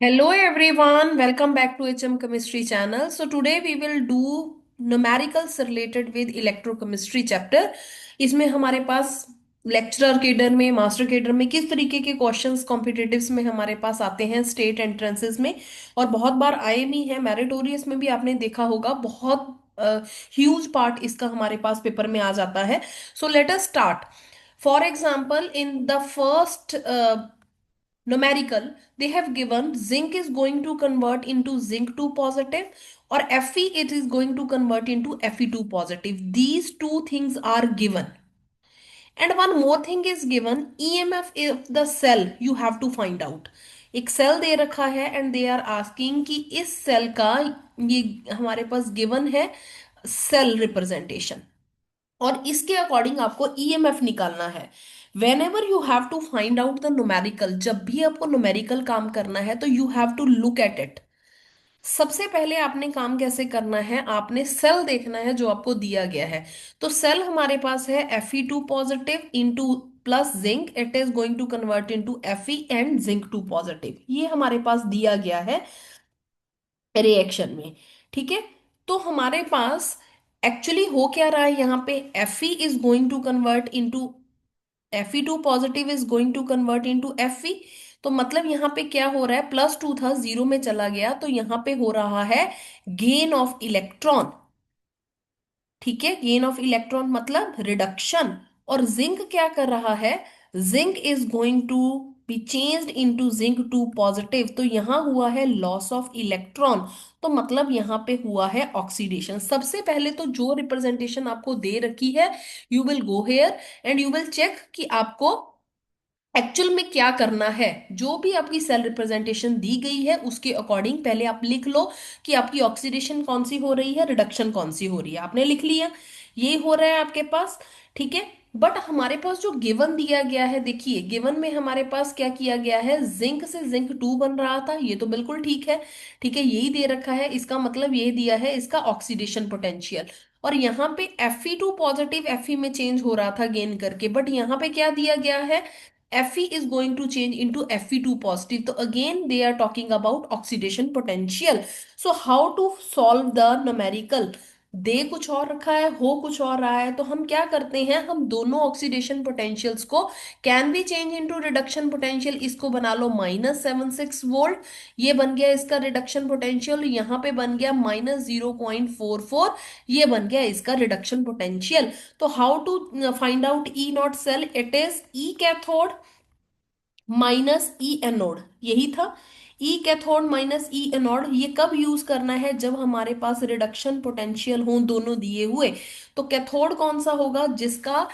Hello everyone, welcome back to HM Chemistry channel. So today we will do numericals related with electrochemistry chapter. इसमें हमारे पास lecturer cadre में master cadre में किस तरीके के questions competitives में हमारे पास आते हैं स्टेट एंट्रेंसेस में, और बहुत बार आए भी हैं मेरिटोरियस में भी आपने देखा होगा। बहुत ह्यूज पार्ट इसका हमारे पास पेपर में आ जाता है। So let us start. For example in the first numerical, they have given zinc is going to convert into zinc 2 positive, or Fe it is going to convert into Fe2 positive. These two things are given. And one more thing is given, EMF of the cell you have to find out. एक cell दे रखा है and they are asking कि इस cell का, ये हमारे पास given है सेल रिप्रेजेंटेशन, और इसके अकॉर्डिंग आपको ईएमएफ निकालना है। Whenever you have to find out the numerical, जब भी आपको न्यूमेरिकल काम करना है तो you have to look at it. सबसे पहले आपने काम कैसे करना है, आपने सेल देखना है जो आपको दिया गया है। तो सेल हमारे पास है Fe2 positive into plus zinc, it is going to convert into Fe and zinc 2 positive, ये हमारे पास दिया गया है रिएक्शन में। ठीक है, तो हमारे पास एक्चुअली हो क्या रहा है यहाँ पे, Fe is going to convert into Fe2 positive is going to convert into Fe। तो मतलब यहाँ पे क्या हो रहा है, +2 था जीरो में चला गया, तो यहाँ पे हो रहा है गेन ऑफ इलेक्ट्रॉन। ठीक है, गेन ऑफ इलेक्ट्रॉन मतलब रिडक्शन। और जिंक क्या कर रहा है, zinc is going to be changed into zinc 2 positive, तो यहां हुआ है लॉस ऑफ इलेक्ट्रॉन। तो मतलब यहां पे हुआ है ऑक्सीडेशन। सबसे पहले तो जो रिप्रेजेंटेशन आपको दे रखी है, you will go here and you will check कि आपको एक्चुअल में क्या करना है। जो भी आपकी सेल रिप्रेजेंटेशन दी गई है उसके अकॉर्डिंग पहले आप लिख लो कि आपकी ऑक्सीडेशन कौन सी हो रही है, रिडक्शन कौन सी हो रही है। आपने लिख लिया, ये हो रहा है आपके पास। ठीक है, बट हमारे पास जो गिवन दिया गया है, देखिए गिवन में हमारे पास क्या किया गया है, जिंक से जिंक 2 बन रहा था, ये तो बिल्कुल ठीक है। ठीक है, यही दे रखा है, इसका मतलब ये दिया है इसका ऑक्सीडेशन पोटेंशियल। और यहाँ पे Fe2 पॉजिटिव Fe में चेंज हो रहा था गेन करके, बट यहाँ पे क्या दिया गया है, Fe is going to change into Fe2 positive. So again, they are talking about oxidation potential. So how to solve the numerical? दे कुछ और रखा है, हो कुछ और रहा है, तो हम क्या करते हैं, हम दोनों ऑक्सीडेशन पोटेंशियल्स को can be change into reduction potential. इसको बना लो -76 वोल्ट, ये बन गया इसका रिडक्शन पोटेंशियल। यहाँ पे बन गया -0.44, ये बन गया इसका रिडक्शन पोटेंशियल। तो how to find out E naught cell, it is E cathode minus E anode, यही था। E cathode minus E anode, ये कब यूज करना है, जब हमारे पास रिडक्शन पोटेंशियल हो दोनों दिए हुए। तो कैथोड कौन सा होगा, जिसका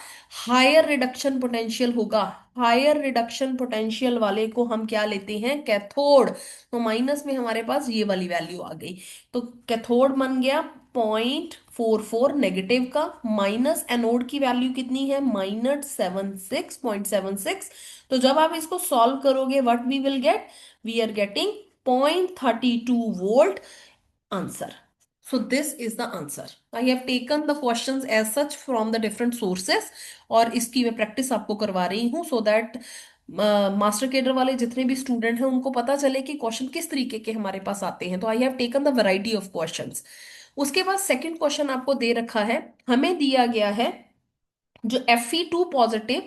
हायर रिडक्शन पोटेंशियल होगा। हायर रिडक्शन पोटेंशियल वाले को हम क्या लेते हैं, कैथोड। तो माइनस में हमारे पास ये वाली वैल्यू आ गई, तो कैथोड बन गया 0.44 नेगेटिव का, माइनस एनोड की वैल्यू कितनी है, -76.76। तो जब आप इसको सॉल्व करोगे, what we will get, we are getting 0.32 volt answer. So this is the answer. I have taken the questions as such from the different sources, और इसकी मैं प्रैक्टिस आपको करवा रही हूँ सो दैट मास्टर केडर वाले जितने भी स्टूडेंट हैं उनको पता चले कि क्वेश्चन किस तरीके के हमारे पास आते हैं। तो I have taken the variety of questions. उसके बाद सेकंड क्वेश्चन आपको दे रखा है, हमें दिया गया है जो Fe2 पॉजिटिव,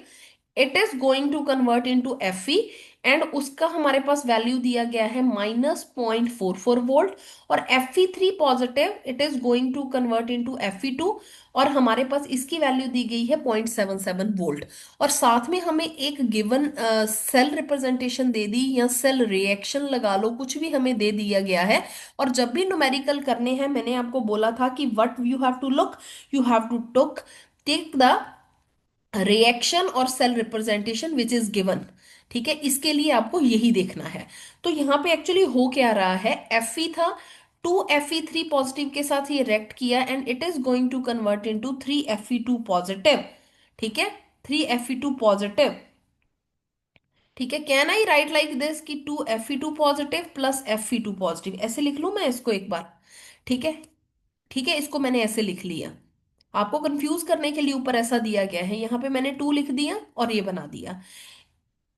it is going to convert into Fe, and उसका हमारे पास वैल्यू दिया गया है -0.44 वोल्ट। और Fe3 positive, it is going to convert into Fe2, और हमारे पास इसकी वैल्यू दी गई है 0.77 वोल्ट। और साथ में हमें एक गिवन सेल रिप्रेजेंटेशन दे दी, या सेल रिएक्शन लगा लो, कुछ भी हमें दे दिया गया है। और जब भी न्यूमेरिकल करने हैं, मैंने आपको बोला था कि what you have to look, you have to take the reaction और cell representation which is given. ठीक है, इसके लिए आपको यही देखना है। तो यहाँ पे एक्चुअली हो क्या रहा है, Fe था, 2 Fe3 पॉजिटिव के साथ ये रिएक्ट किया and it is going to convert into 3 Fe2 positive. ठीक है, 3 Fe2 पॉजिटिव। ठीक है, can I write like this कि 2 Fe2 positive plus Fe2 positive, ऐसे लिख लूं मैं इसको एक बार। ठीक है, ठीक है, इसको मैंने ऐसे लिख लिया। आपको कंफ्यूज करने के लिए ऊपर ऐसा दिया गया है, यहाँ पे मैंने 2 लिख दिया और ये बना दिया।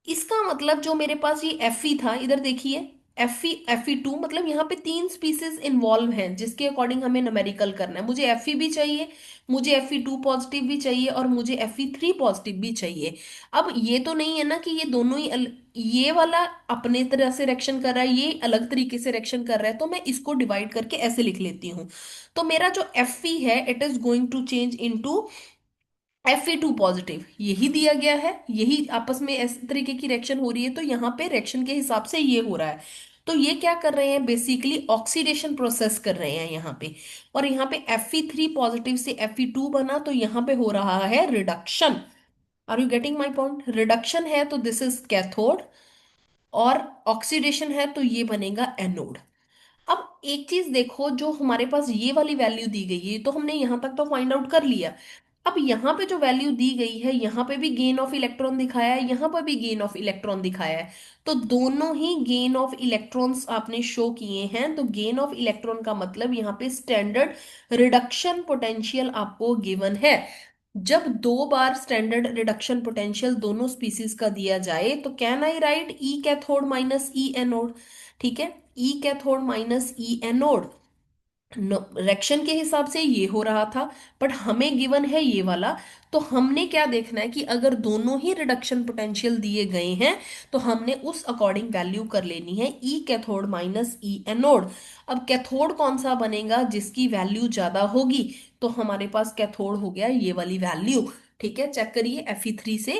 इसका मतलब जो मेरे पास ये Fe था, इधर देखिए, Fe2, मतलब यहाँ पे 3 स्पीसीज इन्वॉल्व हैं जिसके अकॉर्डिंग हमें न्यूमेरिकल करना है। मुझे Fe भी चाहिए, मुझे Fe2 पॉजिटिव भी चाहिए और मुझे Fe3 पॉजिटिव भी चाहिए। अब ये तो नहीं है ना कि ये दोनों ही ये वाला अपने तरह से रिएक्शन कर रहा है, ये अलग तरीके से रिएक्शन कर रहा है, तो मैं इसको डिवाइड करके ऐसे लिख लेती हूँ। तो मेरा जो Fe है, it is going to change into Fe2 positive, यही दिया गया है, यही आपस में इस तरीके की रिएक्शन हो रही है, तो यहाँ पे रिएक्शन के हिसाब से ये हो रहा है। तो ये क्या कर रहे हैं, बेसिकली ऑक्सीडेशन प्रोसेस कर रहे हैं यहाँ पे। और यहाँ पे Fe3 पॉजिटिव से Fe2 बना, तो यहाँ पे हो रहा है reduction. Are you getting my point? Reduction है तो दिस इज कैथोड, और ऑक्सीडेशन है तो ये बनेगा एनोड। अब एक चीज देखो, जो हमारे पास ये वाली वैल्यू दी गई है, तो हमने यहां तक तो फाइंड आउट कर लिया। अब यहाँ पे जो वैल्यू दी गई है, यहाँ पे भी गेन ऑफ इलेक्ट्रॉन दिखाया है, यहाँ पर भी गेन ऑफ इलेक्ट्रॉन दिखाया है। तो दोनों ही गेन ऑफ इलेक्ट्रॉन्स आपने शो किए हैं, तो गेन ऑफ इलेक्ट्रॉन का मतलब यहाँ पे स्टैंडर्ड रिडक्शन पोटेंशियल आपको गिवन है। जब 2 बार स्टैंडर्ड रिडक्शन पोटेंशियल दोनों स्पीसीज का दिया जाए, तो can I right E cathode minus E anode? ठीक है, ई cathode minus E anode reaction के हिसाब से ये हो रहा था, बट हमें गिवन है ये वाला। तो हमने क्या देखना है कि अगर दोनों ही रिडक्शन पोटेंशियल दिए गए हैं, तो हमने उस अकॉर्डिंग वैल्यू कर लेनी है ई कैथोड माइनस ई एनोड। अब कैथोड कौन सा बनेगा जिसकी वैल्यू ज्यादा होगी? तो हमारे पास कैथोड हो गया ये वाली वैल्यू। ठीक है, चेक करिए, Fe3 से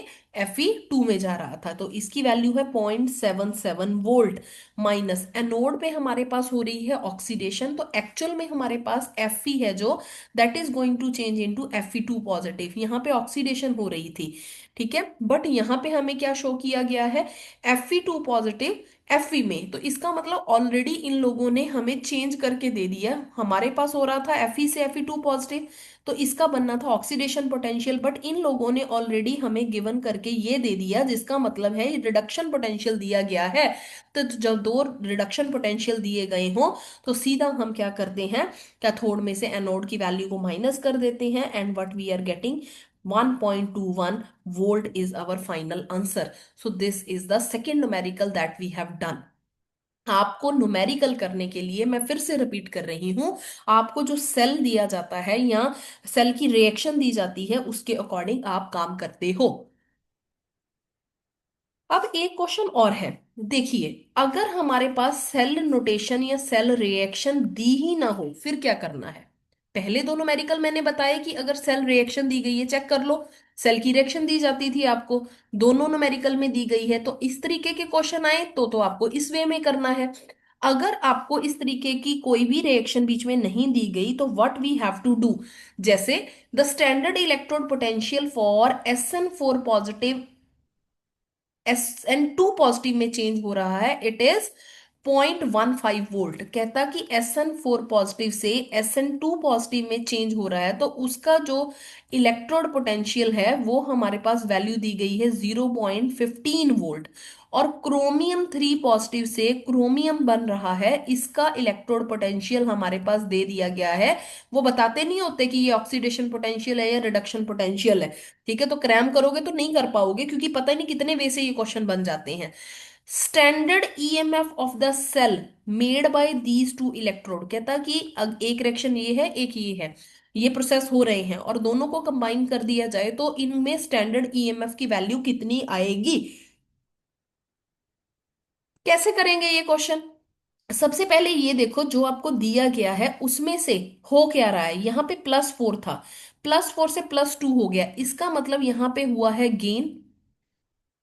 Fe2 में जा रहा था, तो इसकी वैल्यू है 0.77 वोल्ट। माइनस एनोड पे हमारे पास हो रही है ऑक्सीडेशन, तो एक्चुअल में हमारे पास Fe है जो, that is going to change into Fe2 positive. यहाँ पे ऑक्सीडेशन हो रही थी, ठीक है, बट यहाँ पे हमें क्या शो किया गया है, Fe2 पॉजिटिव Fe में। तो इसका मतलब ऑलरेडी इन लोगों ने हमें चेंज करके दे दिया। हमारे पास हो रहा था Fe से Fe2 पॉजिटिव, तो इसका बनना था ऑक्सीडेशन पोटेंशियल, बट इन लोगों ने ऑलरेडी हमें गिवन करके ये दे दिया, जिसका मतलब है रिडक्शन पोटेंशियल दिया गया है। तो जब 2 रिडक्शन पोटेंशियल दिए गए हो, तो सीधा हम क्या करते हैं, कैथोड में से एनोड की वैल्यू को माइनस कर देते हैं, and what we are getting, 1.21 volt is our final answer. So this is the second numerical that we have done. आपको न्यूमेरिकल करने के लिए मैं फिर से रिपीट कर रही हूं, आपको जो सेल दिया जाता है या सेल की रिएक्शन दी जाती है, उसके अकॉर्डिंग आप काम करते हो। अब एक क्वेश्चन और है, देखिए, अगर हमारे पास सेल नोटेशन या सेल रिएक्शन दी ही ना हो, फिर क्या करना है? पहले दो न्यूमेरिकल मैंने बताया कि अगर सेल रिएक्शन दी गई है, चेक कर लो, सेल की रिएक्शन दी जाती थी आपको, दोनों न्यूमेरिकल में दी गई है, तो इस तरीके के क्वेश्चन आए तो आपको इस वे में करना है। अगर आपको इस तरीके की कोई भी रिएक्शन बीच में नहीं दी गई, तो what we have to do, जैसे the standard electrode potential for SN4 positive SN2 positive में चेंज हो रहा है, इट इज 0.15 वोल्ट। कहता कि SN4 पॉजिटिव से SN2 पॉजिटिव में चेंज हो रहा है, तो उसका जो इलेक्ट्रोड पोटेंशियल है, वो हमारे पास वैल्यू दी गई है 0.15 वोल्ट। और क्रोमियम 3 पॉजिटिव से क्रोमियम बन रहा है, इसका इलेक्ट्रोड पोटेंशियल हमारे पास दे दिया गया है। वो बताते नहीं होते कि ये ऑक्सीडेशन पोटेंशियल है या रिडक्शन पोटेंशियल है। ठीक है, तो क्रैम करोगे तो नहीं कर पाओगे, क्योंकि पता ही नहीं कितने वे से ये क्वेश्चन बन जाते हैं। Standard EMF of the cell made by these two electrode, कहता कि एक रिएक्शन ये है, एक ये है, ये प्रोसेस हो रहे हैं, और दोनों को कंबाइन कर दिया जाए तो इनमें स्टैंडर्ड EMF की वैल्यू कितनी आएगी? कैसे करेंगे ये क्वेश्चन? सबसे पहले ये देखो, जो आपको दिया गया है उसमें से हो क्या रहा है, यहाँ पे +4 था, +4 से +2 हो गया, इसका मतलब यहाँ पे हुआ है गेन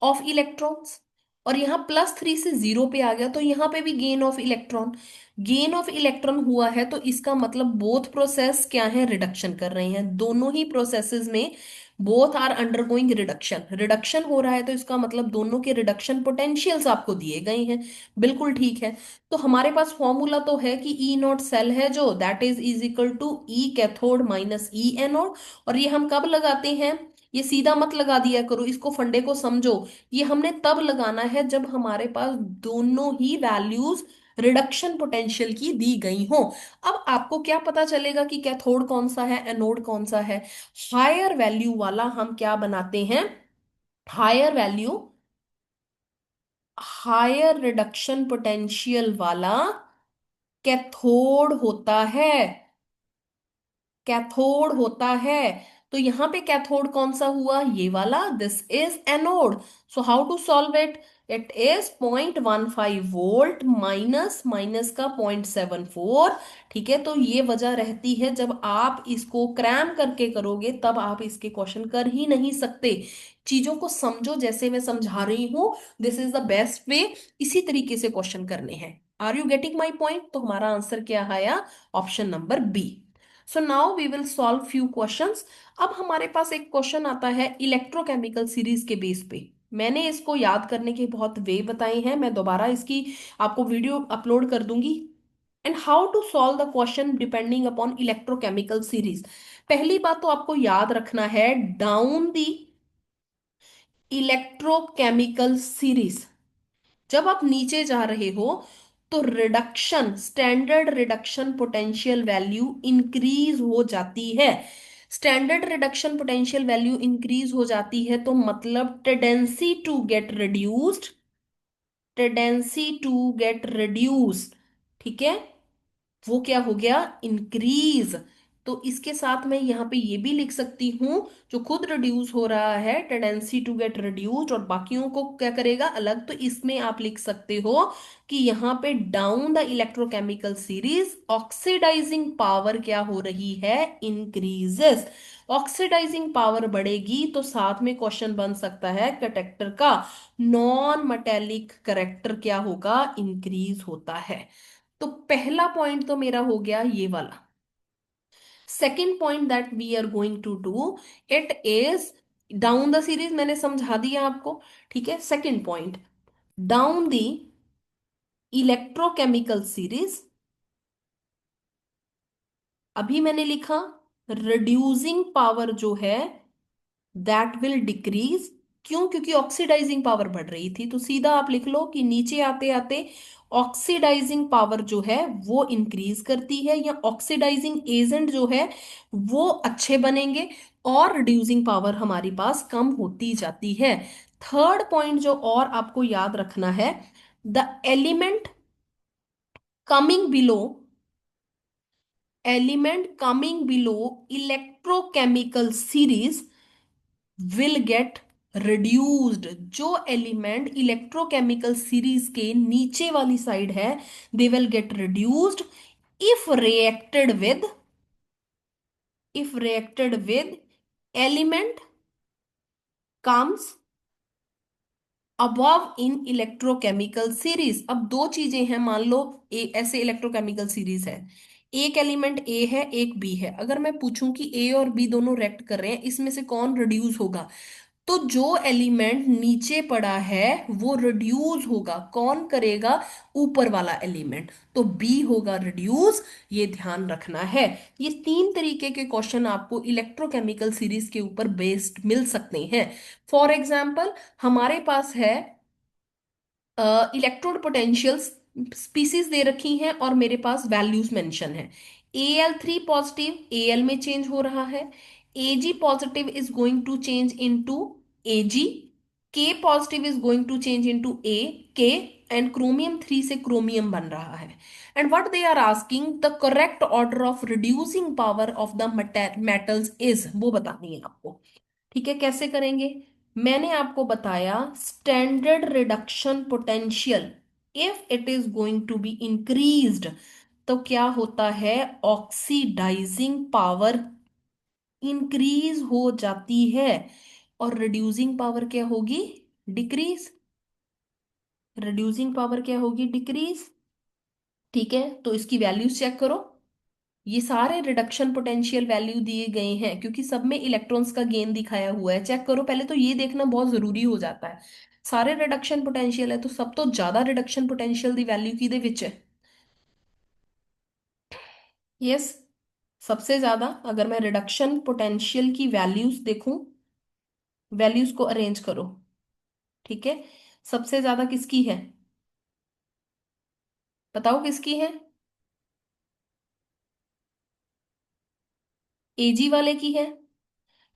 ऑफ इलेक्ट्रॉन्स। और यहाँ +3 से 0 पे आ गया, तो यहाँ पे भी gain of electron. Gain of electron हुआ है, तो इसका मतलब बोथ प्रोसेस क्या है, रिडक्शन कर रहे हैं, दोनों ही प्रोसेसेस में both are undergoing reduction. Reduction हो रहा है, तो इसका मतलब दोनों के रिडक्शन पोटेंशियल्स आपको दिए गए हैं। बिल्कुल ठीक है। तो हमारे पास फॉर्मूला तो है कि E0 सेल है जो, that is equal to E cathode minus E anode. और ये हम कब लगाते हैं, ये सीधा मत लगा दिया करो, इसको फंडे को समझो। ये हमने तब लगाना है जब हमारे पास दोनों ही वैल्यूज रिडक्शन पोटेंशियल की दी गई हो। अब आपको क्या पता चलेगा कि कैथोड कौन सा है, एनोड कौन सा है? हायर वैल्यू वाला हम क्या बनाते हैं? Higher value, higher reduction potential वाला कैथोड होता है। कैथोड होता है। तो यहां पे कैथोड कौन सा हुआ? ये वाला, this is anode. So how to solve it? It is 0.15 volt, minus minus का 0.74। ठीक है, तो ये वजह रहती है, जब आप इसको क्रैम करके करोगे तब आप इसके क्वेश्चन कर ही नहीं सकते। चीजों को समझो जैसे मैं समझा रही हूं, this is the best way. इसी तरीके से क्वेश्चन करने हैं। Are you getting my point? तो हमारा आंसर क्या आया? Option number B. So now we will solve few questions. अब हमारे पास एक क्वेश्चन आता है इलेक्ट्रोकेमिकल सीरीज के बेस पे। मैंने इसको याद करने के बहुत वे बताए हैं, मैं दोबारा इसकी आपको वीडियो अपलोड कर दूंगी। And how to solve the question depending upon electrochemical series. पहली बात तो आपको याद रखना है, डाउन द इलेक्ट्रोकेमिकल सीरीज, जब आप नीचे जा रहे हो तो reduction, standard reduction potential value increase हो जाती है। Standard reduction potential value increase हो जाती है तो मतलब tendency to get reduced, tendency to get reduced, ठीक है, वो क्या हो गया? इंक्रीज। तो इसके साथ मैं यहां पे ये भी लिख सकती हूं, जो खुद रिड्यूस हो रहा है टेंडेंसी टू गेट रिड्यूस्ड, और बाकियों को क्या करेगा अलग, तो इसमें आप लिख सकते हो कि यहां पे down the electrochemical series oxidising power क्या हो रही है? इंक्रीजेस। ऑक्सीडाइजिंग पावर बढ़ेगी तो साथ में क्वेश्चन बन सकता है कंडक्टर का नॉन मेटेलिक करेक्टर क्या होगा? इंक्रीज होता है। तो पहला पॉइंट तो मेरा हो गया ये वाला। Second point that we are going to do, it is down the series, मैंने समझा दिया आपको। ठीक है, second point, down the electrochemical series, अभी मैंने लिखा रिड्यूसिंग पावर जो है दैट विल डिक्रीज। क्यों? क्योंकि ऑक्सीडाइजिंग पावर बढ़ रही थी, तो सीधा आप लिख लो कि नीचे आते आते ऑक्सीडाइजिंग पावर जो है वो इंक्रीज करती है, या ऑक्सीडाइजिंग एजेंट जो है वो अच्छे बनेंगे, और रिड्यूसिंग पावर हमारी पास कम होती जाती है। थर्ड पॉइंट जो और आपको याद रखना है, the element coming below, element coming below electrochemical series will get reduced. जो एलिमेंट इलेक्ट्रोकेमिकल सीरीज के नीचे वाली साइड है, they will get reduced if reacted with, if reacted with element comes above in electrochemical series. अब दो चीजें हैं, मान लो ऐसे इलेक्ट्रोकेमिकल सीरीज है, एक एलिमेंट ए है एक बी है, अगर मैं पूछूं कि ए और बी दोनों रिएक्ट कर रहे हैं, इसमें से कौन रिड्यूस होगा, तो जो एलिमेंट नीचे पड़ा है वो रिड्यूस होगा। कौन करेगा? ऊपर वाला एलिमेंट, तो बी होगा रिड्यूस। ये ध्यान रखना है। ये तीन तरीके के क्वेश्चन आपको इलेक्ट्रोकेमिकल सीरीज के ऊपर बेस्ड मिल सकते हैं। फॉर एग्जाम्पल, हमारे पास है इलेक्ट्रोड पोटेंशियल्स, स्पीसीज दे रखी हैं और मेरे पास वैल्यूज मेंशन है। Al3 पॉजिटिव Al में चेंज हो रहा है, Ag positive is going to change into Ag, K positive is going to change into A, K, and chromium 3 से क्रोमियम बन रहा है। And what they are asking, the correct order of reducing power of the metals is, वो बतानी है आपको। ठीक है, कैसे करेंगे? मैंने आपको बताया standard reduction potential if it is going to be increased, तो क्या होता है? ऑक्सीडाइजिंग पावर इंक्रीज हो जाती है, और रिड्यूसिंग पावर क्या होगी? डिक्रीज। रिड्यूसिंग पावर क्या होगी? डिक्रीज। ठीक है, तो इसकी वैल्यूज चेक करो। ये सारे रिडक्शन पोटेंशियल वैल्यू दिए गए हैं क्योंकि सब में इलेक्ट्रॉन्स का गेन दिखाया हुआ है। चेक करो, पहले तो ये देखना बहुत जरूरी हो जाता है, सारे रिडक्शन पोटेंशियल है तो सब तो ज्यादा रिडक्शन पोटेंशियल दी वैल्यू की दे विच है? यस, सबसे ज्यादा। अगर मैं रिडक्शन पोटेंशियल की वैल्यूज देखूं, वैल्यूज को अरेंज करो, ठीक है, सबसे ज्यादा किसकी है? बताओ किसकी है? एजी वाले की है।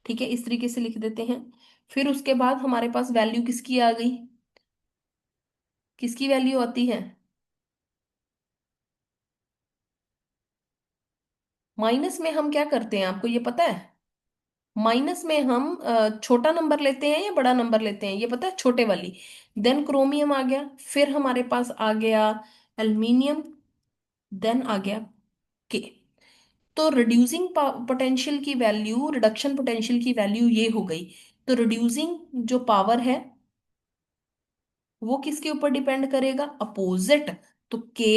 ठीक है, इस तरीके से लिख देते हैं। फिर उसके बाद हमारे पास वैल्यू किसकी आ गई? किसकी वैल्यू आती है? माइनस में हम क्या करते हैं, आपको ये पता है? माइनस में हम छोटा नंबर लेते हैं या बड़ा नंबर लेते हैं, ये पता है? छोटे वाली। देन क्रोमियम आ गया, फिर हमारे पास आ गया एल्यूमिनियम, देन आ गया के। तो रिड्यूसिंग पोटेंशियल की वैल्यू, रिडक्शन पोटेंशियल की वैल्यू ये हो गई। तो रिड्यूसिंग जो पावर है वो किसके ऊपर डिपेंड करेगा? अपोजिट। तो K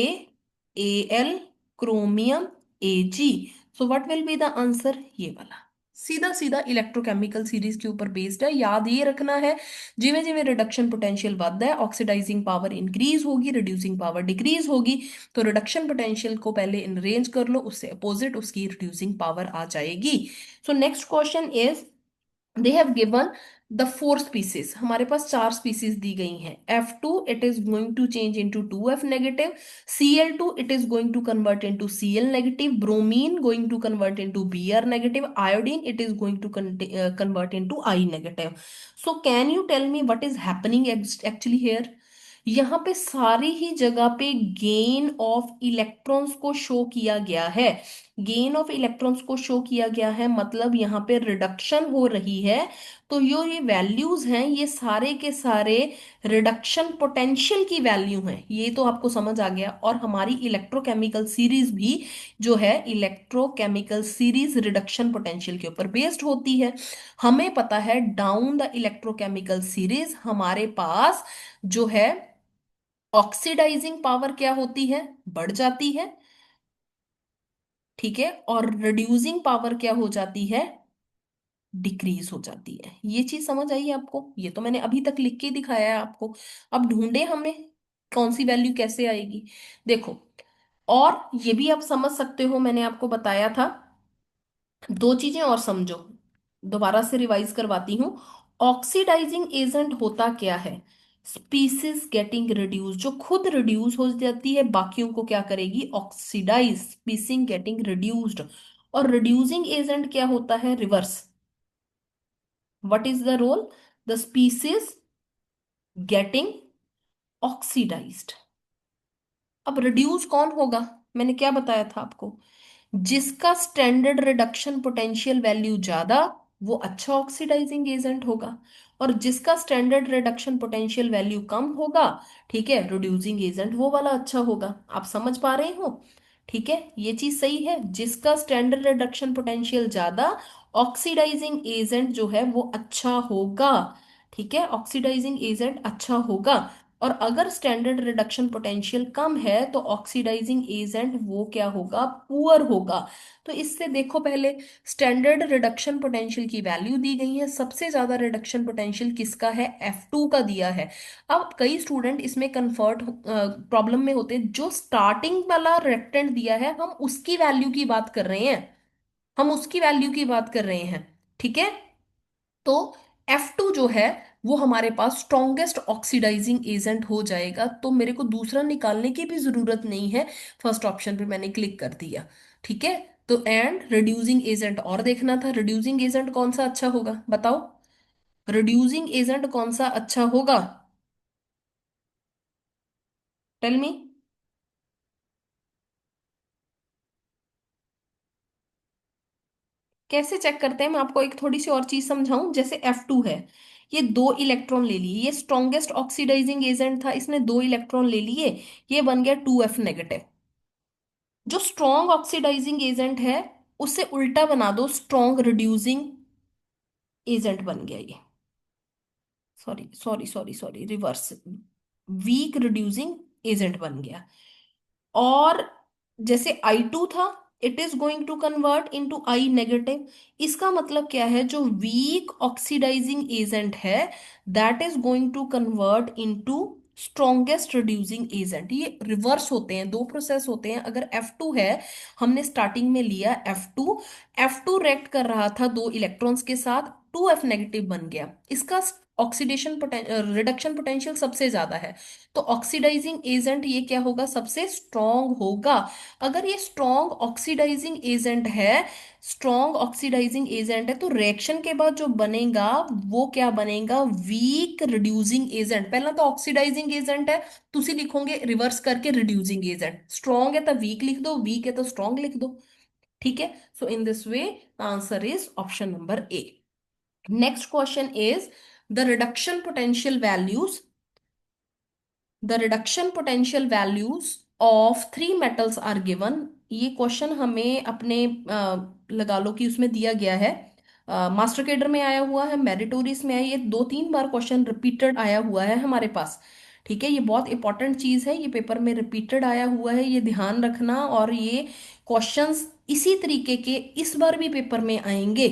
A L chromium A G. So what will be the answer? ये वाला। सीधा सीधा इलेक्ट्रोकेमिकल सीरीज के ऊपर बेस्ड है, याद ये रखना है। जिਵੇਂ जिਵੇਂ रिडक्शन पोटेंशियल बढ़ता है, ऑक्सीडाइजिंग पावर इंक्रीज होगी, रिड्यूसिंग पावर डिक्रीज होगी। तो रिडक्शन पोटेंशियल को पहले अरेंज कर लो, उससे अपोजिट उसकी रिड्यूसिंग पावर आ जाएगी। So next question is, they have given the four species. हमारे पास चार स्पीसीज दी गई हैं। F2 it is going to change into 2F negative, Cl2 it is going to convert into Cl negative, bromine going to convert into Br negative, iodine it is going to convert into I negative. So can you tell me what is happening actually here? यहाँ पे सारी ही जगह पे gain of electrons को show किया गया है। गेन ऑफ इलेक्ट्रॉन्स को शो किया गया है, मतलब यहाँ पे रिडक्शन हो रही है। तो ये वैल्यूज हैं, ये सारे के सारे रिडक्शन पोटेंशियल की वैल्यू हैं, ये तो आपको समझ आ गया। और हमारी इलेक्ट्रोकेमिकल सीरीज भी जो है, इलेक्ट्रोकेमिकल सीरीज रिडक्शन पोटेंशियल के ऊपर बेस्ड होती है। हमें पता है डाउन द इलेक्ट्रोकेमिकल सीरीज हमारे पास जो है ऑक्सीडाइजिंग पावर क्या होती है? बढ़ जाती है। ठीक है, और रिड्यूसिंग पावर क्या हो जाती है? डिक्रीज हो जाती है। ये चीज समझ आई आपको? ये तो मैंने अभी तक लिख के दिखाया है आपको। अब ढूंढे हमें कौन सी वैल्यू कैसे आएगी। देखो, और ये भी आप समझ सकते हो, मैंने आपको बताया था। दो चीजें और समझो, दोबारा से रिवाइज करवाती हूँ। ऑक्सीडाइजिंग एजेंट होता क्या है? स्पीसीज गेटिंग रिड्यूस, जो खुद रिड्यूस हो जाती है, बाकियों को क्या करेगी? Oxidise, species getting reduced. और रिड्यूसिंग एजेंट क्या होता है? Reverse. What is the role? The species getting oxidised. अब रिड्यूस कौन होगा? मैंने क्या बताया था आपको? जिसका स्टैंडर्ड रिडक्शन पोटेंशियल वैल्यू ज्यादा, वो अच्छा ऑक्सीडाइजिंग एजेंट होगा। और जिसका स्टैंडर्ड रिडक्शन पोटेंशियल वैल्यू कम होगा, ठीक है, रिड्यूसिंग एजेंट वो वाला अच्छा होगा। आप समझ पा रहे हो? ठीक है, ये चीज सही है। जिसका स्टैंडर्ड रिडक्शन पोटेंशियल ज्यादा, ऑक्सीडाइजिंग एजेंट जो है वो अच्छा होगा। ठीक है, ऑक्सीडाइजिंग एजेंट अच्छा होगा। और अगर स्टैंडर्ड रिडक्शन पोटेंशियल कम है, तो ऑक्सीडाइजिंग एजेंट वो क्या होगा? पुअर होगा। तो इससे देखो, पहले स्टैंडर्ड रिडक्शन पोटेंशियल की वैल्यू दी गई है। सबसे ज्यादा रिडक्शन पोटेंशियल किसका है? F2 का दिया है। अब कई स्टूडेंट इसमें कन्फर्ट प्रॉब्लम में होते हैं। जो स्टार्टिंग वाला रिएक्टेंट दिया है, हम उसकी वैल्यू की बात कर रहे हैं। हम उसकी वैल्यू की बात कर रहे हैं। ठीक है, तो F2 जो है वो हमारे पास स्ट्रॉन्गेस्ट ऑक्सीडाइजिंग एजेंट हो जाएगा। तो मेरे को दूसरा निकालने की भी जरूरत नहीं है, फर्स्ट ऑप्शन पे मैंने क्लिक कर दिया। ठीक है, तो एंड रिड्यूसिंग एजेंट और देखना था। रिड्यूसिंग एजेंट कौन सा अच्छा होगा, बताओ? रिड्यूसिंग एजेंट कौन सा अच्छा होगा? Tell me. कैसे चेक करते हैं? मैं आपको एक थोड़ी सी और चीज समझाऊं। जैसे F2 है, ये दो इलेक्ट्रॉन ले लिए, ये स्ट्रॉन्गेस्ट ऑक्सीडाइजिंग एजेंट था, इसने दो इलेक्ट्रॉन ले लिए, ये बन गया 2F नेगेटिव। जो स्ट्रॉन्ग ऑक्सीडाइजिंग एजेंट है, उससे उल्टा बना दो, स्ट्रॉन्ग रिड्यूसिंग एजेंट बन गया ये। Sorry sorry sorry sorry, reverse. Weak reducing agent बन गया। और जैसे I2 था, it is going to convert into I negative. इसका मतलब क्या है? जो वीक ऑक्सीडाइजिंग एजेंट है, that is going to convert into strongest reducing agent. ये रिवर्स होते हैं, दो प्रोसेस होते हैं। अगर F2 है, हमने स्टार्टिंग में लिया F2 रिएक्ट कर रहा था दो इलेक्ट्रॉन्स के साथ, 2F नेगेटिव बन गया। इसका ऑक्सीडेशन रिडक्शन पोटेंशियल सबसे ज्यादा है। तो ऑक्सीडाइजिंग एजेंट ये क्या होगा, सबसे स्ट्रॉन्ग होगा। अगर ये स्ट्रॉन्ग ऑक्सीडाइजिंग एजेंट है, स्ट्रॉन्ग ऑक्सीडाइजिंग एजेंट है, तो रिएक्शन के बाद जो बनेगा वो क्या बनेगा, वीक रिड्यूसिंग एजेंट। पहला तो ऑक्सीडाइजिंग एजेंट है, तो उसी लिखोगे रिवर्स करके रिड्यूसिंग एजेंट। स्ट्रॉन्ग है तो वीक लिख दो, वीक है तो स्ट्रॉन्ग लिख दो। ठीक है, so in this way answer is option number A. Next question is the reduction potential values, the reduction potential values of three metals are given. ये क्वेश्चन हमें अपने लगा लो कि उसमें दिया गया है, मास्टर केडर में आया हुआ है, मेरिटोरियस में आया, ये दो तीन बार क्वेश्चन रिपीटेड आया हुआ है हमारे पास। ठीक है, ये बहुत इंपॉर्टेंट चीज है, ये पेपर में रिपीटेड आया हुआ है, ये ध्यान रखना। और ये क्वेश्चंस इसी तरीके के इस बार भी पेपर में आएंगे।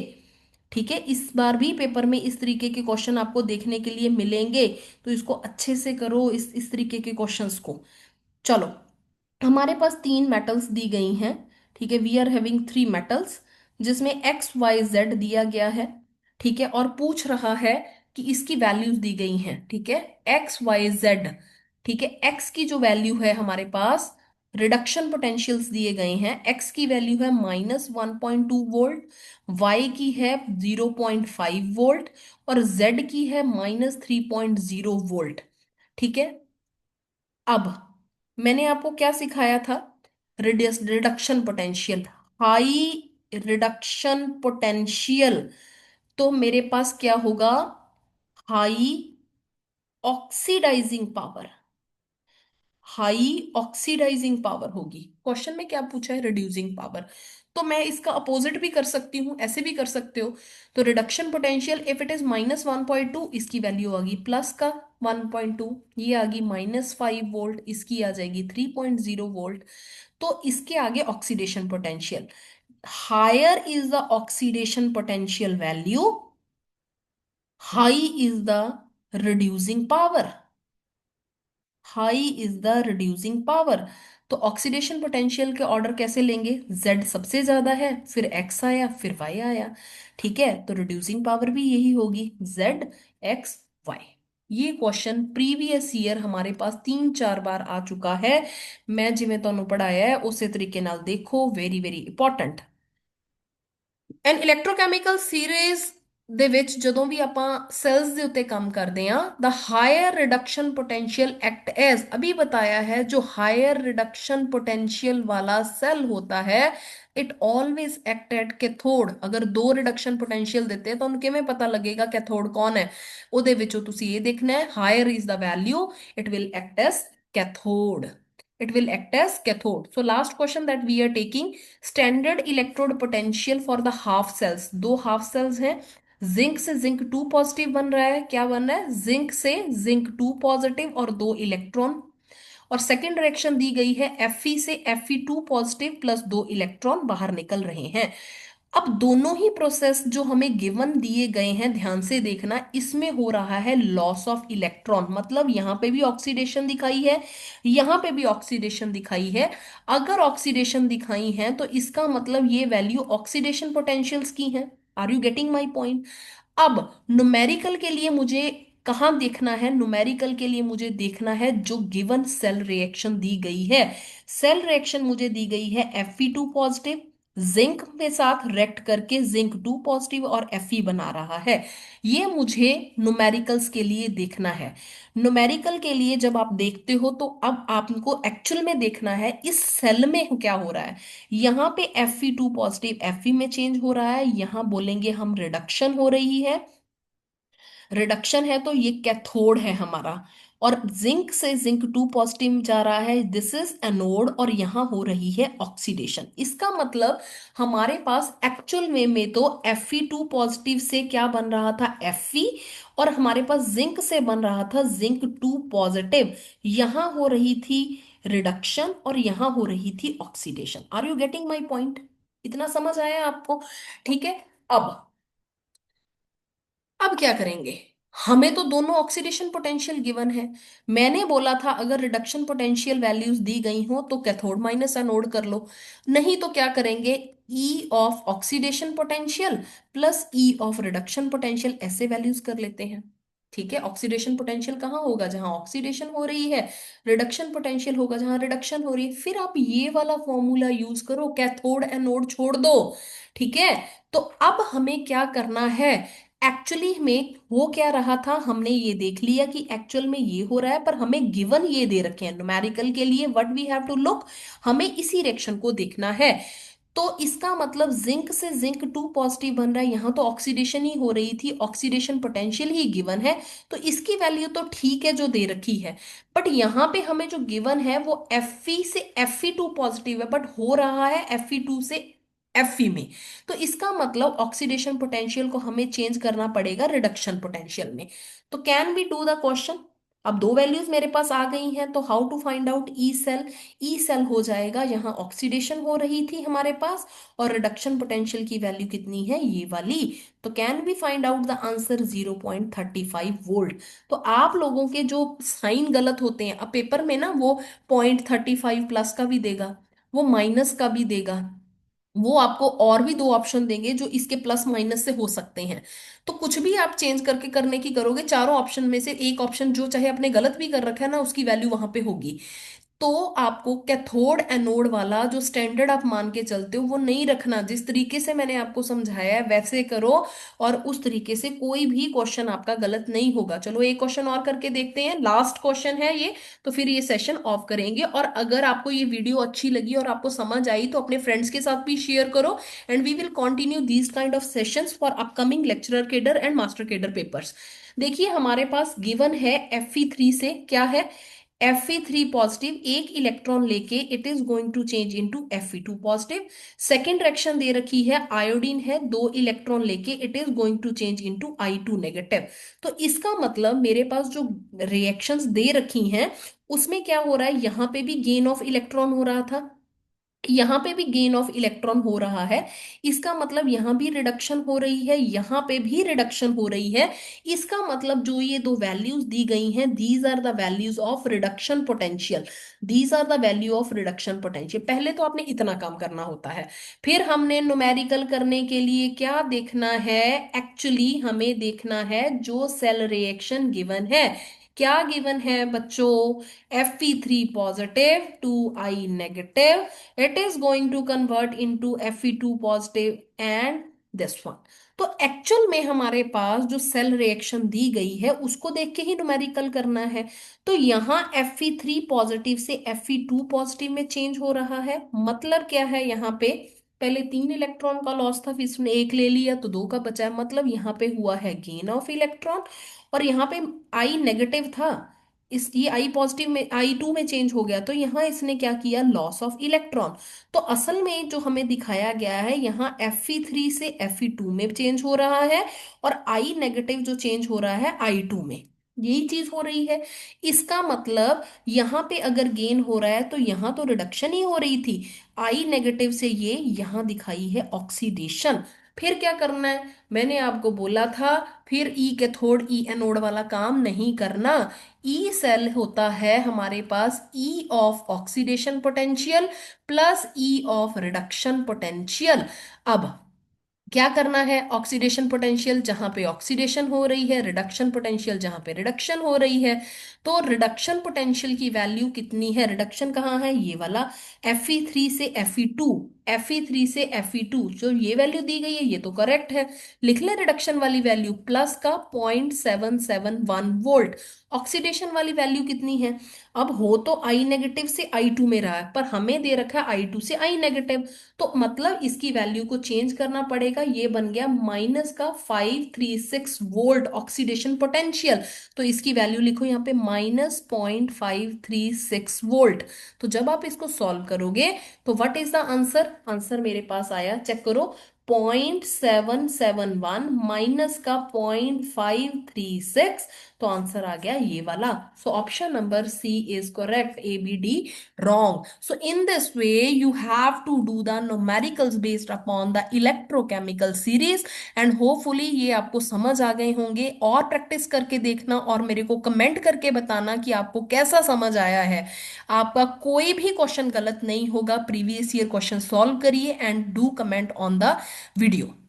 ठीक है, इस बार भी पेपर में इस तरीके के क्वेश्चन आपको देखने के लिए मिलेंगे, तो इसको अच्छे से करो, इस तरीके के क्वेश्चंस को। चलो, हमारे पास तीन मेटल्स दी गई हैं। ठीक है, we are having three metals, जिसमें एक्स वाई जेड दिया गया है। ठीक है, और पूछ रहा है कि इसकी वैल्यूज दी गई हैं। ठीक है, एक्स वाई जेड। ठीक है, एक्स की जो वैल्यू है हमारे पास, रिडक्शन पोटेंशियल्स दिए गए हैं, एक्स की वैल्यू है -1.2 वोल्ट, वाई की है 0.5 वोल्ट, और जेड की है -3.0 वोल्ट। ठीक है, अब मैंने आपको क्या सिखाया था, reduction potential, high reduction potential. तो मेरे पास क्या होगा, high oxidising power, high oxidising power होगी। क्वेश्चन में क्या पूछा है, रिड्यूसिंग पावर। तो मैं इसका अपोजिट भी कर सकती हूँ, ऐसे भी कर सकते हो। तो reduction potential if it is -1.2, इसकी वैल्यू आ गई प्लस का 1.2, ये आ गई -5 वोल्ट, इसकी आ जाएगी 3.0 वोल्ट। तो इसके आगे oxidation potential, higher is the oxidation potential value, high is the reducing power, high is the reducing power. तो ऑक्सीडेशन पोटेंशियल के ऑर्डर कैसे लेंगे, Z सबसे ज्यादा है, फिर X आया, फिर Y आया। ठीक है, तो रिड्यूसिंग पावर भी यही होगी, Z X Y। ये क्वेश्चन प्रीवियस ईयर हमारे पास तीन चार बार आ चुका है। मैं जिमें ਤੁਹਾਨੂੰ पढ़ाया है उस तरीके नाल देखो, वेरी वेरी इंपॉर्टेंट। ਐਨ ਇਲੈਕਟ੍ਰੋਕੈਮੀਕਲ ਸੀਰੀਜ਼ ਦੇ ਵਿੱਚ ਜਦੋਂ ਵੀ ਆਪਾਂ सेल्स ਦੇ ਉੱਤੇ ਕੰਮ ਕਰਦੇ ਆ, the higher reduction potential act as, अभी बताया है, जो हायर रिडक्शन पोटेंशियल वाला सेल होता है it always act at cathode. अगर दो रिडक्शन पोटेंशियल देते हैं तो उनके में पता लगेगा कैथोड कौन है। ਉਹਦੇ ਵਿੱਚੋਂ ਤੁਸੀਂ ਇਹ ਦੇਖਣਾ है, higher is the value, it will act as cathode, it will act as cathode. So last question that we are taking, standard electrode potential for the half cells. दो हाफ सेल्स हैं, जिंक से zinc 2 positive बन रहा है, क्या बन रहा है, जिंक से जिंक 2 पॉजिटिव और दो इलेक्ट्रॉन। और सेकेंड डायरेक्शन दी गई है, Fe से Fe2 पॉजिटिव प्लस दो इलेक्ट्रॉन बाहर निकल रहे हैं। अब दोनों ही प्रोसेस जो हमें गिवन दिए गए हैं, ध्यान से देखना, इसमें हो रहा है लॉस ऑफ इलेक्ट्रॉन, मतलब यहां पे भी ऑक्सीडेशन दिखाई है, यहां पे भी ऑक्सीडेशन दिखाई है। अगर ऑक्सीडेशन दिखाई है तो इसका मतलब ये वैल्यू ऑक्सीडेशन पोटेंशियल्स की है। Are you getting my point. अब न्यूमेरिकल के लिए मुझे कहाँ देखना है, न्यूमेरिकल के लिए मुझे देखना है जो गिवन सेल रिएक्शन दी गई है। सेल रिएक्शन मुझे दी गई है Fe2 पॉजिटिव, जिंक के साथ रिएक्ट करके जिंक 2 पॉजिटिव और Fe बना रहा है। ये मुझे न्यूमेरिकल्स के लिए देखना है। न्यूमेरिकल के लिए जब आप देखते हो तो अब आपको एक्चुअल में देखना है इस सेल में क्या हो रहा है। यहाँ पे Fe2 पॉजिटिव Fe में चेंज हो रहा है, यहाँ बोलेंगे हम रिडक्शन हो रही है, रिडक्शन है तो ये कैथोड है हमारा। और जिंक से जिंक 2 पॉजिटिव जा रहा है, दिस इज एनोड, और यहां हो रही है ऑक्सीडेशन। इसका मतलब हमारे पास एक्चुअल में तो Fe2 पॉजिटिव से क्या बन रहा था, Fe, और हमारे पास जिंक से बन रहा था जिंक 2 पॉजिटिव। यहां हो रही थी रिडक्शन और यहां हो रही थी oxidation. Are you getting my point, इतना समझ आया आपको। ठीक है, अब अब क्या करेंगे, हमें तो दोनों ऑक्सीडेशन पोटेंशियल गिवन है। मैंने बोला था अगर रिडक्शन पोटेंशियल वैल्यूज दी गई हो तो कैथोड माइनस एनोड कर लो, नहीं तो क्या करेंगे, ई of oxidation potential plus E of reduction potential, ऐसे वैल्यूज कर लेते हैं। ठीक है, ऑक्सीडेशन पोटेंशियल कहाँ होगा, जहां ऑक्सीडेशन हो रही है। रिडक्शन पोटेंशियल होगा जहां रिडक्शन हो रही है। फिर आप ये वाला फॉर्मूला यूज करो, कैथोड एनोड छोड़ दो। ठीक है, तो अब हमें क्या करना है, एक्चुअली में हो क्या रहा था, हमने ये देख लिया कि एक्चुअल में ये हो रहा है, पर हमें गिवन ये दे रखे हैं न्यूमेरिकल के लिए, what we have to look, हमें इसी रिएक्शन को देखना है। तो इसका मतलब जिंक से जिंक 2 पॉजिटिव बन रहा है, यहां तो ऑक्सीडेशन ही हो रही थी, ऑक्सीडेशन पोटेंशियल ही गिवन है, तो इसकी वैल्यू तो ठीक है जो दे रखी है। बट यहां पे हमें जो गिवन है वो Fe से Fe2 पॉजिटिव है, बट हो रहा है Fe2 से Fe में। तो इसका मतलब ऑक्सीडेशन पोटेंशियल को हमें चेंज करना पड़ेगा रिडक्शन पोटेंशियल में। तो can we do the question. अब दो वैल्यूज मेरे पास आ गई हैं, तो how to find out E cell. E cell हो जाएगा, यहाँ ऑक्सीडेशन हो रही थी हमारे पास, और रिडक्शन पोटेंशियल की वैल्यू कितनी है, ये वाली। तो can we find out the answer 0.35 volt. तो आप लोगों के जो साइन गलत होते हैं, अब पेपर में ना वो 0.35 प्लस का भी देगा, वो माइनस का भी देगा, वो आपको और भी दो ऑप्शन देंगे जो इसके प्लस माइनस से हो सकते हैं। तो कुछ भी आप चेंज करके करने की करोगे, चारों ऑप्शन में से एक ऑप्शन जो चाहे आपने गलत भी कर रखा है ना, उसकी वैल्यू वहां पे होगी। तो आपको कैथोड एनोड वाला जो स्टैंडर्ड आप मान के चलते हो वो नहीं रखना, जिस तरीके से मैंने आपको समझाया है वैसे करो, और उस तरीके से कोई भी क्वेश्चन आपका गलत नहीं होगा। चलो एक क्वेश्चन और करके देखते हैं, लास्ट क्वेश्चन है ये, तो फिर ये सेशन ऑफ करेंगे। और अगर आपको ये वीडियो अच्छी लगी और आपको समझ आई तो अपने फ्रेंड्स के साथ भी शेयर करो, and we will continue these kind of sessions for upcoming lecturer cadre and master cadre papers. देखिए हमारे पास गिवन है Fe3 से क्या है, Fe3 पॉजिटिव, एक इलेक्ट्रॉन लेके it is going to change into Fe2 positive. Second reaction दे रखी है, आयोडीन है, दो इलेक्ट्रॉन लेके it is going to change into I2 negative. तो इसका मतलब मेरे पास जो रिएक्शंस दे रखी हैं उसमें क्या हो रहा है, यहां पे भी गेन ऑफ इलेक्ट्रॉन हो रहा था, यहां पे भी गेन ऑफ इलेक्ट्रॉन हो रहा है। इसका मतलब यहां भी रिडक्शन हो रही है, यहां पे भी रिडक्शन हो रही है। इसका मतलब जो ये दो वैल्यूज दी गई हैं, these are the values of reduction potential, these are the value of reduction potential. पहले तो आपने इतना काम करना होता है, फिर हमने न्यूमेरिकल करने के लिए क्या देखना है, एक्चुअली हमें देखना है जो सेल रिएक्शन गिवन है। क्या गिवन है बच्चों, Fe3 positive to I negative, it is going to convert into Fe2 positive and this one। तो एक्चुअल में हमारे पास जो सेल रिएक्शन दी गई है उसको देख के ही न्यूमेरिकल करना है। तो यहाँ Fe3 पॉजिटिव से Fe2 पॉजिटिव में चेंज हो रहा है, मतलब क्या है, यहाँ पे पहले 3 इलेक्ट्रॉन का लॉस था, फिर इसने एक ले लिया तो दो का बचा है, मतलब यहाँ पे हुआ है गेन ऑफ इलेक्ट्रॉन। और यहाँ पे आई नेगेटिव था, इस ये आई पॉजिटिव में I2 में चेंज हो गया, तो यहाँ इसने क्या किया, लॉस ऑफ इलेक्ट्रॉन। तो असल में जो हमें दिखाया गया है यहाँ Fe3 से Fe2 में चेंज हो रहा है, और आई नेगेटिव जो चेंज हो रहा है I2 में, यही चीज हो रही है। इसका मतलब यहाँ पे अगर गेन हो रहा है तो यहाँ तो रिडक्शन ही हो रही थी, आई नेगेटिव से ये यहाँ दिखाई है ऑक्सीडेशन। फिर क्या करना है, मैंने आपको बोला था, फिर ई कैथोड ई एनोड वाला काम नहीं करना। ई सेल होता है हमारे पास E of oxidation potential plus E of reduction potential. अब क्या करना है, ऑक्सीडेशन पोटेंशियल जहां पे ऑक्सीडेशन हो रही है, रिडक्शन पोटेंशियल जहां पे रिडक्शन हो रही है। तो रिडक्शन पोटेंशियल की वैल्यू कितनी है, रिडक्शन कहाँ है, ये वाला Fe3 से Fe2, Fe3 से Fe2 जो ये वैल्यू दी गई है ये तो करेक्ट है। लिख ले रिडक्शन वाली वैल्यू प्लस का 0.771 वोल्ट, ऑक्सीडेशन वाली वैल्यू कितनी है, अब हो तो आई नेगेटिव से I2 में रहा है, पर हमें दे रखा है I2 से आई नेगेटिव, तो मतलब इसकी वैल्यू को चेंज करना पड़ेगा, ये बन गया माइनस का 536 वोल्ट ऑक्सीडेशन पोटेंशियल। तो इसकी वैल्यू लिखो यहाँ पे -0.536 वोल्ट। तो जब आप इसको सॉल्व करोगे तो what is the answer, answer मेरे पास आया, चेक करो, 0.771 माइनस का 0.536, तो आंसर आ गया ये वाला। So option number C is correct, A B D wrong। So in this way you have to do the numericals based upon the electrochemical series, and hopefully ये आपको समझ आ गए होंगे। और प्रैक्टिस करके देखना और मेरे को कमेंट करके बताना कि आपको कैसा समझ आया है। आपका कोई भी क्वेश्चन गलत नहीं होगा, प्रीवियस ईयर क्वेश्चन सॉल्व करिए and do comment on the video.